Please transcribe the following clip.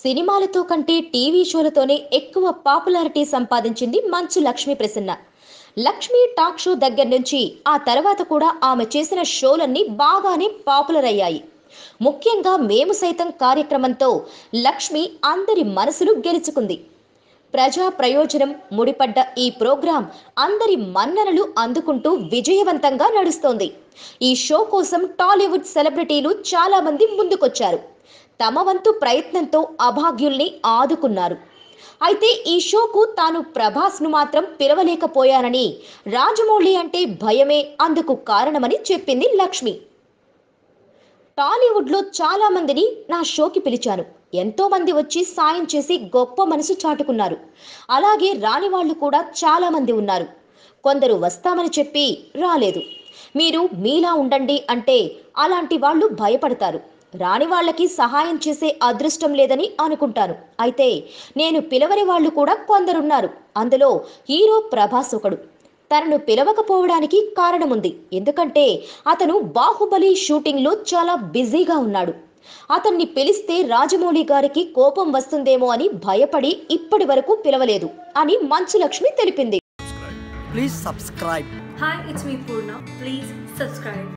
సినిమాలతో కంటే టీవీ షోలతోనే ఎక్కువ పాపులారిటీ సంపాదించింది మంచు లక్ష్మీ ప్రసన్న. లక్ష్మీ టాక్ షో దగ్గర నుంచి ఆ తర్వాత కూడా ఆమె చేసిన షోలన్నీ బాగానే పాపులర్ అయ్యాయి. ముఖ్యంగా మేము సైతం కార్యక్రమంతో లక్ష్మి అందరి మనసులు గెలుచుకుంది. ప్రజా ప్రయోజనం ముడిపడ్డ ఈ ప్రోగ్రాం అందరి మన్ననలు అందుకుంటూ విజయవంతంగా నడుస్తోంది. ఈ షో కోసం టాలీవుడ్ సెలబ్రిటీలు చాలా మంది ముందుకొచ్చారు. తమ వంతు ప్రయత్నంతో అభాగ్యుల్ని ఆదుకున్నారు. అయితే ఈ షోకు తాను ప్రభాస్ను మాత్రం పిలవలేకపోయానని, రాజమౌళి అంటే భయమే అందుకు కారణమని చెప్పింది లక్ష్మి. టాలీవుడ్లో చాలా మందిని నా షోకి పిలిచాను. ఎంతో మంది వచ్చి సాయం చేసి గొప్ప మనసు చాటుకున్నారు. అలాగే రాని వాళ్ళు కూడా చాలా మంది ఉన్నారు. కొందరు వస్తామని చెప్పి రాలేదు. మీరు మీలా ఉండండి అంటే అలాంటి వాళ్ళు భయపడతారు. రాని వాళ్ళకి సహాయం చేసే అదృష్టం లేదని అనుకుంటాను. అయితే నేను పిలవని వాళ్ళు కూడా కొందరున్నారు. అందులో హీరో ప్రభాస్ ఒకడు. తనను పిలవకపోవడానికి కారణముంది. ఎందుకంటే అతను బాహుబలి షూటింగ్లో చాలా బిజీగా ఉన్నాడు. అతన్ని పిలిస్తే రాజమౌళి గారికి కోపం వస్తుందేమో అని భయపడి ఇప్పటి వరకు పిలవలేదు అని మంచు లక్ష్మి తెలిపింది. Please subscribe. Hi, it's me Purna. Please subscribe.